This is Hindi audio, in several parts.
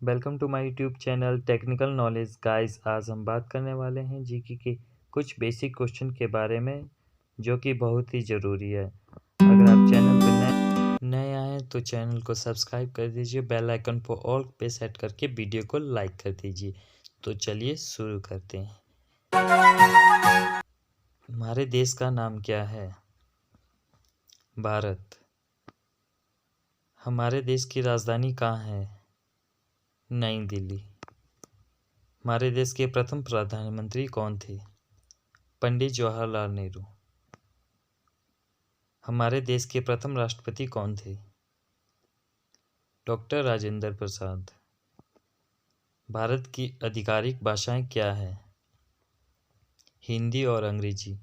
Welcome to my YouTube channel technical knowledge guys. आज हम बात करने वाले हैं जीके के कुछ बेसिक क्वेश्चन के बारे में जो कि बहुत ही ज़रूरी है। अगर आप चैनल पर नए आए तो चैनल को सब्सक्राइब कर दीजिए, बेल आइकन पर ऑल पे सेट करके वीडियो को लाइक कर दीजिए। तो चलिए शुरू करते हैं। हमारे देश का नाम क्या है? भारत। हमारे देश की राजधानी कहाँ है? नई दिल्ली। हमारे देश के प्रथम प्रधानमंत्री कौन थे? पंडित जवाहरलाल नेहरू। हमारे देश के प्रथम राष्ट्रपति कौन थे? डॉक्टर राजेंद्र प्रसाद। भारत की आधिकारिक भाषाएं क्या हैं? हिंदी और अंग्रेजी।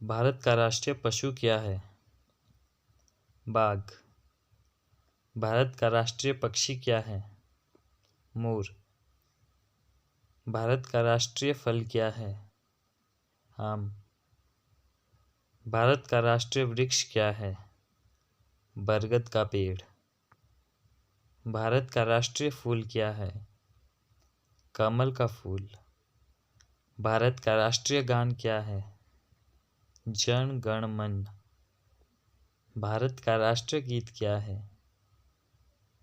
भारत का राष्ट्रीय पशु क्या है? बाघ। भारत का राष्ट्रीय पक्षी क्या है? मोर। भारत का राष्ट्रीय फल क्या है? आम। भारत का राष्ट्रीय वृक्ष क्या है? बरगद का पेड़। भारत का राष्ट्रीय फूल क्या है? कमल का फूल। भारत का राष्ट्रीय गान क्या है? जन गण मन। भारत का राष्ट्रीय गीत क्या है?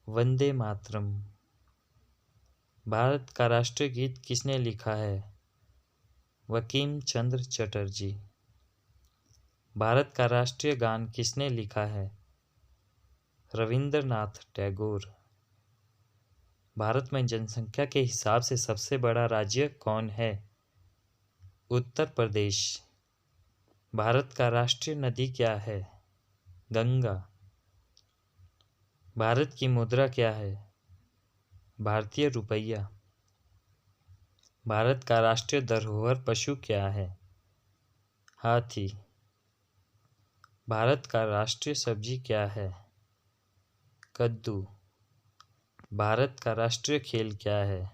वंदे मातरम। भारत का राष्ट्रीय गीत किसने लिखा है? बंकिम चंद्र चटर्जी। भारत का राष्ट्रीय गान किसने लिखा है? रविंद्रनाथ टैगोर। भारत में जनसंख्या के हिसाब से सबसे बड़ा राज्य कौन है? उत्तर प्रदेश। भारत का राष्ट्रीय नदी क्या है? गंगा। भारत की मुद्रा क्या है? भारतीय रुपया। भारत का राष्ट्रीय धरोहर पशु क्या है? हाथी। भारत का राष्ट्रीय सब्जी क्या है? कद्दू। भारत का राष्ट्रीय खेल क्या है?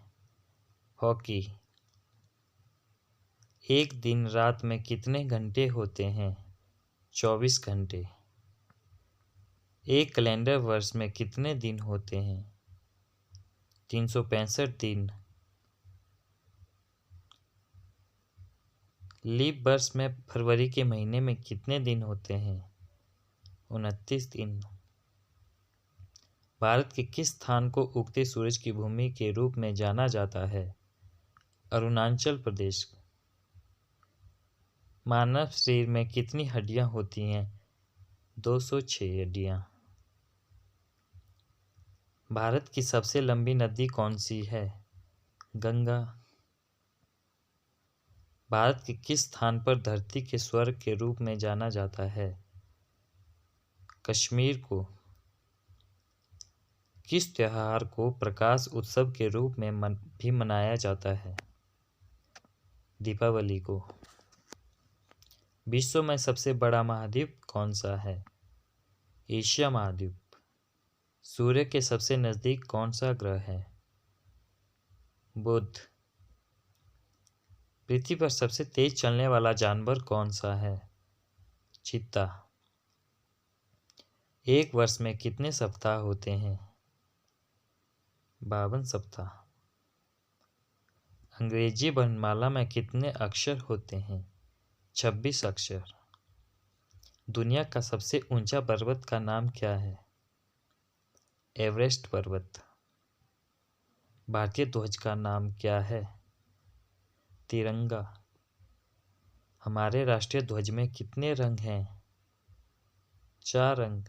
हॉकी। एक दिन रात में कितने घंटे होते हैं? 24 घंटे। एक कैलेंडर वर्ष में कितने दिन होते हैं? 365 दिन। लीप वर्ष में फरवरी के महीने में कितने दिन होते हैं? 29 दिन। भारत के किस स्थान को उगते सूरज की भूमि के रूप में जाना जाता है? अरुणाचल प्रदेश। मानव शरीर में कितनी हड्डियां होती हैं? 206 हड्डियां। भारत की सबसे लंबी नदी कौन सी है? गंगा। भारत के किस स्थान पर धरती के स्वर्ग के रूप में जाना जाता है? कश्मीर को। किस त्योहार को प्रकाश उत्सव के रूप में भी मनाया जाता है? दीपावली को। विश्व में सबसे बड़ा महाद्वीप कौन सा है? एशिया महाद्वीप। सूर्य के सबसे नजदीक कौन सा ग्रह है? बुध। पृथ्वी पर सबसे तेज चलने वाला जानवर कौन सा है? चीता। एक वर्ष में कितने सप्ताह होते हैं? 52 सप्ताह। अंग्रेजी वर्णमाला में कितने अक्षर होते हैं? 26 अक्षर। दुनिया का सबसे ऊंचा पर्वत का नाम क्या है? एवरेस्ट पर्वत। भारतीय ध्वज का नाम क्या है? तिरंगा। हमारे राष्ट्रीय ध्वज में कितने रंग हैं? 4 रंग।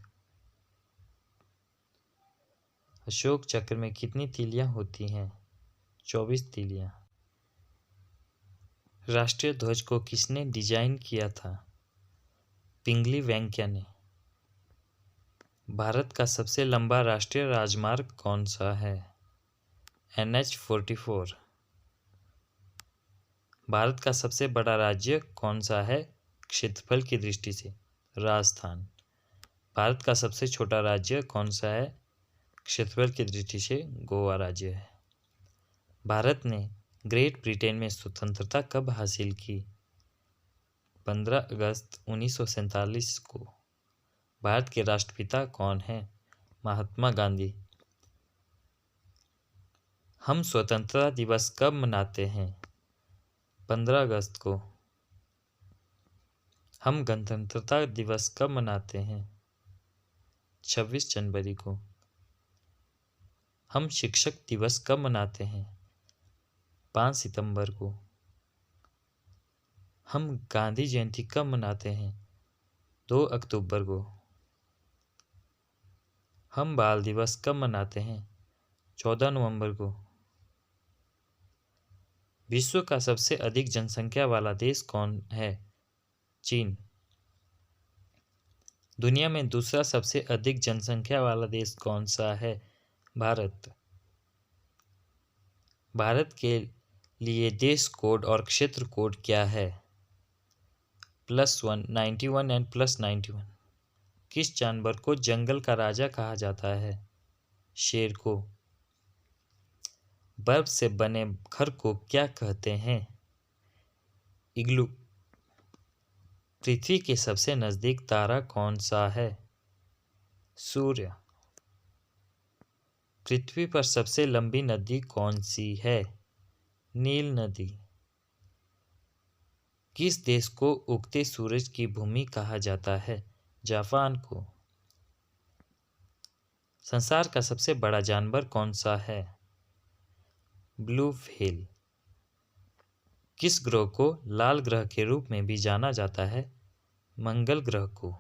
अशोक चक्र में कितनी तीलियां होती हैं? 24 तीलियां। राष्ट्रीय ध्वज को किसने डिजाइन किया था? पिंगली वेंकैया ने। भारत का सबसे लंबा राष्ट्रीय राजमार्ग कौन सा है? NH-44। भारत का सबसे बड़ा राज्य कौन सा है क्षेत्रफल की दृष्टि से? राजस्थान। भारत का सबसे छोटा राज्य कौन सा है क्षेत्रफल की दृष्टि से? गोवा राज्य है। भारत ने ग्रेट ब्रिटेन में स्वतंत्रता कब हासिल की? 15 अगस्त 1947 को। भारत के राष्ट्रपिता कौन हैं? महात्मा गांधी। हम स्वतंत्रता दिवस कब मनाते हैं? 15 अगस्त को। हम गणतंत्रता दिवस कब मनाते हैं? 26 जनवरी को। हम शिक्षक दिवस कब मनाते हैं? 5 सितंबर को। हम गांधी जयंती कब मनाते हैं? 2 अक्टूबर को। हम बाल दिवस कब मनाते हैं? 14 नवंबर को। विश्व का सबसे अधिक जनसंख्या वाला देश कौन है? चीन। दुनिया में दूसरा सबसे अधिक जनसंख्या वाला देश कौन सा है? भारत। भारत के लिए देश कोड और क्षेत्र कोड क्या है? +1 91 एंड +91। किस जानवर को जंगल का राजा कहा जाता है? शेर को। बर्फ से बने घर को क्या कहते हैं? इग्लू। पृथ्वी के सबसे नजदीक तारा कौन सा है? सूर्य। पृथ्वी पर सबसे लंबी नदी कौन सी है? नील नदी। किस देश को उगते सूरज की भूमि कहा जाता है? जापान को। संसार का सबसे बड़ा जानवर कौन सा है? Blue whale. किस ग्रह को लाल ग्रह के रूप में भी जाना जाता है? मंगल ग्रह को।